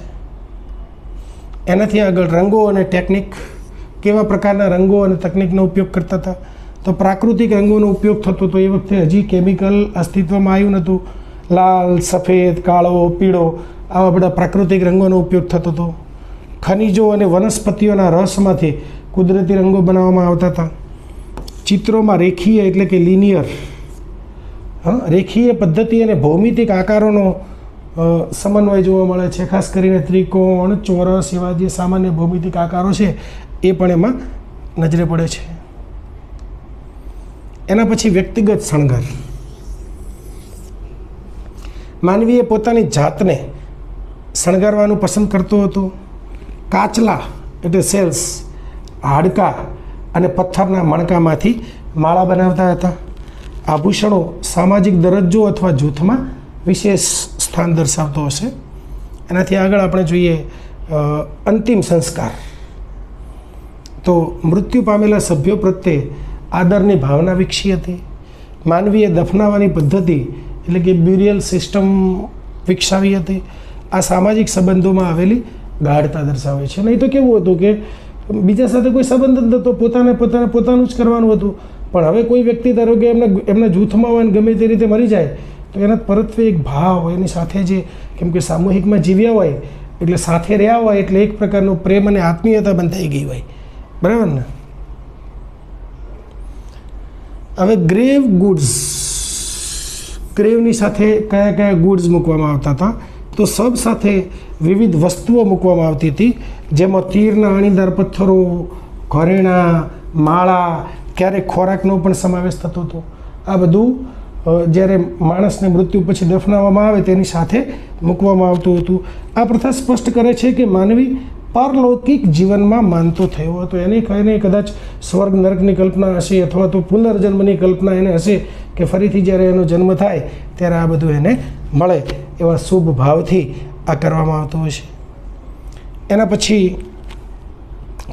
એનાથી આગળ રંગો અને ટેકનિક, કેવા પ્રકારના રંગો અને તકનિકનો ઉપયોગ કરતા હતા. તો પ્રાકૃતિક રંગોનો ઉપયોગ થતો હતો. એ વખતે હજી કેમિકલ અસ્તિત્વમાં આવ્યું નહોતું. લાલ, સફેદ, કાળો, પીળો, આવા બધા પ્રાકૃતિક રંગોનો ઉપયોગ થતો હતો. ખનિજો અને વનસ્પતિઓના રસમાંથી કુદરતી રંગો બનાવવામાં આવતા હતા. ચિત્રોમાં રેખીય એટલે કે લિનિયર, રેખીય પદ્ધતિ અને ભૌમિતિક આકારોનો સમન્વય જોવા મળે છે. ખાસ કરીને ત્રિકોણ, ચોરસ એવા જે સામાન્ય ભૌમિતિક આકારો છે એ પણ એમાં નજરે પડે છે. એના પછી વ્યક્તિગત શણગાર. માનવીએ પોતાની જાતને શણગારવાનું પસંદ કરતો હતો. કાચલા એટલે સેલ્સ, હાડકાં અને પથ્થરના મણકામાંથી માળા બનાવતા હતા. આભૂષણો સામાજિક દરજ્જો અથવા જૂથમાં વિશેષ સ્થાન દર્શાવતો હશે. એનાથી આગળ આપણે જોઈએ અંતિમ સંસ્કાર. તો મૃત્યુ પામેલા સભ્યો પ્રત્યે આદરની ભાવના વિકસી હતી. માનવીએ દફનાવવાની પદ્ધતિ એટલે કે બ્યુરિયલ સિસ્ટમ વિકસાવી હતી. આ સામાજિક સંબંધોમાં આવેલી ગાઢતા દર્શાવે છે. નહીં તો કેવું હતું કે બીજા સાથે કોઈ સંબંધ જ નહોતો, પોતાનું જ કરવાનું હતું. પણ હવે કોઈ વ્યક્તિ ધારો કે એમના જૂથમાં હોય ને ગમે તે રીતે મરી જાય તો એના પરત્વે એક ભાવ, એની સાથે જે, કેમ કે સામૂહિકમાં જીવ્યા હોય એટલે સાથે રહ્યા હોય એટલે એક પ્રકારનો પ્રેમ અને આત્મીયતા બંધાઈ ગઈ હોય, બરાબર ને. હવે ગ્રેવ ગુડ્સ, ગ્રેવની સાથે કયા કયા ગુડ્સ મૂકવામાં આવતા હતા? તો સબ સાથે વિવિધ વસ્તુઓ મૂકવામાં આવતી હતી, જેમાં તીરના અણીદાર પથ્થરો, ઘરેણાં, માળા, ક્યારેક ખોરાકનો પણ સમાવેશ થતો હતો. આ બધું જ્યારે માણસને મૃત્યુ પછી દફનાવવામાં આવે તેની સાથે મૂકવામાં આવતું હતું. આ પ્રથા સ્પષ્ટ કરે છે કે માનવી પારલૌકિક જીવનમાં માનતો થયો હતો. એને કદાચ સ્વર્ગ નરકની કલ્પના હશે અથવા તો પુનર્જન્મની કલ્પના એને હશે કે ફરીથી જ્યારે એનો જન્મ થાય ત્યારે આ બધું એને મળે, એવા શુભ ભાવથી આ કરવામાં આવતું હશે. એના પછી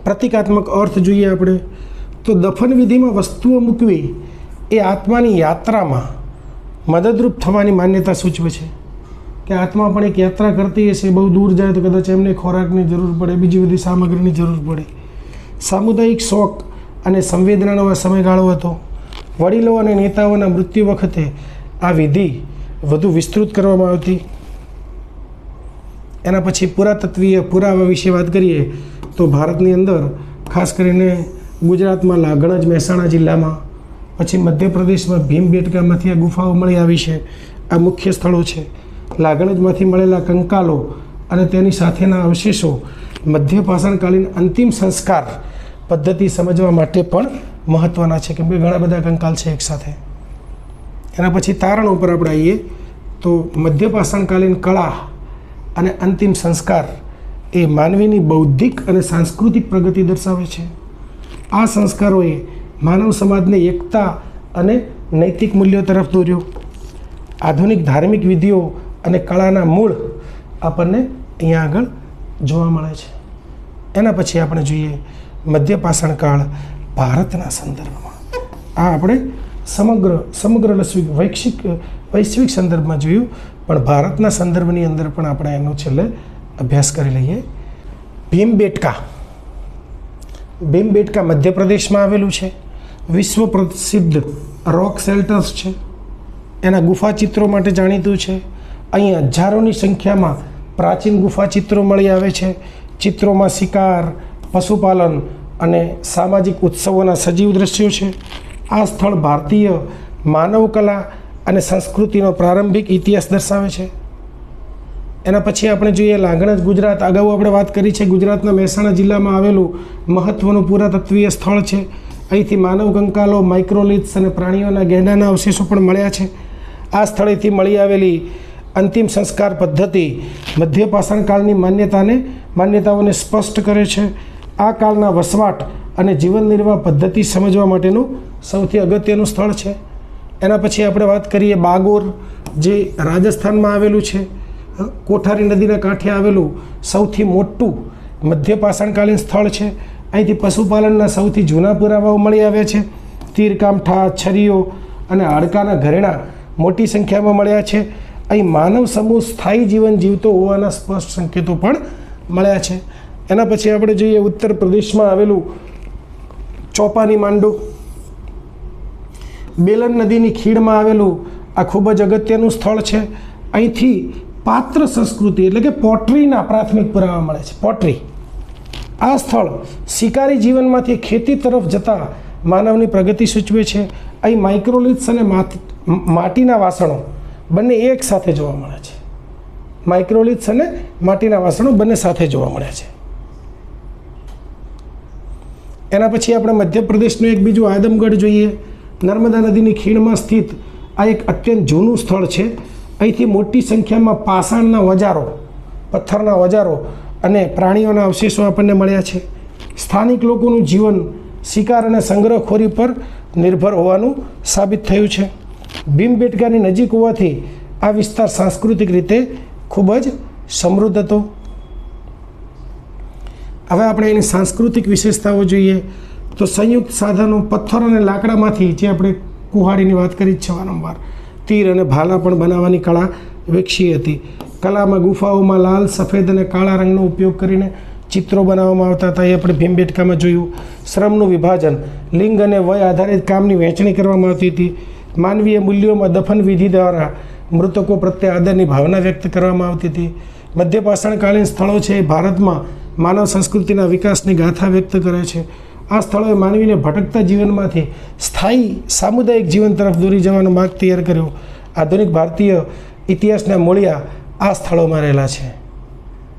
પ્રતિકાત્મક અર્થ જોઈએ આપણે તો દફન વિધિમાં વસ્તુઓ મૂકવી એ આત્માની યાત્રામાં મદદરૂપ થવાની માન્યતા સૂચવે છે. કે આત્મા પણ એક યાત્રા કરતી હશે, બહુ દૂર જાય તો કદાચ એમને ખોરાકની જરૂર પડે, બીજી બધી સામગ્રીની જરૂર પડે. સામુદાયિક શોક અને સંવેદનાનો આ સમયગાળો હતો. વડીલો અને નેતાઓના મૃત્યુ વખતે આ વિધિ વધુ વિસ્તૃત કરવામાં આવતી. એના પછી પુરાતત્વીય પુરાવા વિશે વાત કરીએ તો ભારતની અંદર ખાસ કરીને ગુજરાતમાં લાગણજ મહેસાણા જિલ્લામાં, પછી મધ્યપ્રદેશમાં ભીમબેટકામાંથી આ ગુફાઓ મળી આવી છે. આ મુખ્ય સ્થળો છે. લાગણજમાંથી મળેલા કંકાલો અને તેની સાથેના અવશેષો મધ્યપાષાણકાલીન અંતિમ સંસ્કાર પદ્ધતિ સમજવા માટે પણ મહત્ત્વના છે, કેમ કે ઘણા બધા કંકાલ છે એકસાથે. એના પછી તારણ ઉપર આપણે આવીએ તો મધ્યપાષાણકાલીન કળા અને અંતિમ સંસ્કાર એ માનવીની બૌદ્ધિક અને સાંસ્કૃતિક પ્રગતિ દર્શાવે છે. આ સંસ્કારોએ માનવ સમાજને એકતા અને નૈતિક મૂલ્યો તરફ દોર્યો. આધુનિક ધાર્મિક વિધિઓ અને કળાના મૂળ આપણને અહીંયા આગળ જોવા મળે છે. એના પછી આપણે જોઈએ મધ્યપાષાણકાળ ભારતના સંદર્ભમાં. આ આપણે સમગ્ર વૈશ્વિક સંદર્ભમાં જોયું, પણ ભારતના સંદર્ભની અંદર પણ આપણે એનો છેલ્લે અભ્યાસ કરી લઈએ. ભીમબેટકા મધ્યપ્રદેશમાં આવેલું છે. વિશ્વ પ્રસિદ્ધ રોક શેલ્ટર્સ છે. એના ગુફા ચિત્રો માટે જાણીતું છે. અહીં હજારોની સંખ્યામાં પ્રાચીન ગુફા ચિત્રો મળી આવે છે. ચિત્રોમાં શિકાર, પશુપાલન અને સામાજિક ઉત્સવોના સજીવ દ્રશ્યો છે. આ સ્થળ ભારતીય માનવ કલા અને સંસ્કૃતિનો પ્રારંભિક ઇતિહાસ દર્શાવે છે. એના પછી આપણે જોઈએ લાગણજ ગુજરાત. અગાઉ આપણે વાત કરી છે, ગુજરાતના મહેસાણા જિલ્લામાં આવેલું મહત્ત્વનું પુરાતત્વીય સ્થળ છે. અહીંથી માનવ કંકાલો, માઇક્રોલિથ્સ અને પ્રાણીઓના ગેંડાના અવશેષો પણ મળ્યા છે. આ સ્થળેથી મળી આવેલી અંતિમ સંસ્કાર પદ્ધતિ મધ્યપાષાણકાળની માન્યતાઓને સ્પષ્ટ કરે છે. આ કાળના વસવાટ અને જીવન નિર્વાહ પદ્ધતિ સમજવા માટેનું સૌથી અગત્યનું સ્થળ છે. એના પછી આપણે વાત કરીએ બાગોર, જે રાજસ્થાનમાં આવેલું છે. કોઠારી નદીના કાંઠે આવેલું સૌથી મોટું મધ્ય પાષાણકાલીન સ્થળ છે. અહીંથી પશુપાલનના સૌથી જૂના પુરાવાઓ મળી આવ્યા છે. તીરકામઠા, છરીઓ અને હાડકાના ઘરેણાં મોટી સંખ્યામાં મળ્યા છે. અહીં માનવ સમૂહ સ્થાયી જીવન જીવતો હોવાના સ્પષ્ટ સંકેતો પણ મળ્યા છે. એના પછી આપણે જોઈએ ઉત્તર પ્રદેશમાં આવેલું ચોપાની માંડો. બેલન નદીની ખીણમાં આવેલું આ ખૂબ જ અગત્યનું સ્થળ છે. અહીંથી પાત્ર સંસ્કૃતિ એટલે કે પોટરીના પ્રાથમિક પુરાવા મળે છે. પોટરી આ સ્થળ શિકારી જીવનમાંથી ખેતી તરફ જતા માનવની પ્રગતિ સૂચવે છે. અહીં માઇક્રોલિથ્સ અને માટીના વાસણો બંને એક સાથે જોવા મળે છે. માઇક્રોલિથ્સ અને માટીના વાસણો બંને સાથે જોવા મળ્યા છે. એના પછી આપણે મધ્યપ્રદેશનું એક બીજું આદમગઢ જોઈએ. નર્મદા નદીની ખીણમાં સ્થિત આ એક અત્યંત જૂનું સ્થળ છે. અહીંથી મોટી સંખ્યામાં પાષાણના ઓજારો, પથ્થરના ઓજારો અને પ્રાણીઓના અવશેષો આપણને મળ્યા છે. સ્થાનિક લોકોનું જીવન શિકાર અને સંગ્રહખોરી પર નિર્ભર હોવાનું સાબિત થયું છે. ભીમબેટકાની નજીક હોવાથી આ વિસ્તાર સાંસ્કૃતિક રીતે ખૂબ જ સમૃદ્ધ હતો. હવે આપણે એની સાંસ્કૃતિક વિશેષતાઓ જોઈએ તો સંયુક્ત સાધનો પથ્થર અને લાકડામાંથી, જે આપણે કુહાડીની વાત કરી છે વારંવાર, તીર અને ભાલા પણ બનાવવાની કળા વિકસી હતી. કલામાં ગુફાઓમાં લાલ, સફેદ અને કાળા રંગનો ઉપયોગ કરીને ચિત્રો બનાવવામાં આવતા હતા. એ આપણે ભીમબેટકામાં જોયું. શ્રમનું વિભાજન, લિંગ અને વય આધારિત કામની વહેંચણી કરવામાં આવતી હતી. માનવીય મૂલ્યોમાં દફન વિધિ દ્વારા મૃતકો પ્રત્યે આદરની ભાવના વ્યક્ત કરવામાં આવતી હતી. મધ્ય પાષાણકાલીન સ્થળો છે એ ભારતમાં માનવ સંસ્કૃતિના વિકાસની ગાથા વ્યક્ત કરે છે. આ સ્થળોએ માનવીને ભટકતા જીવનમાંથી સ્થાયી સામુદાયિક જીવન તરફ દોરી જવાનો માર્ગ તૈયાર કર્યો. આધુનિક ભારતીય ઇતિહાસના મૂળિયા આ સ્થળોમાં રહેલા છે.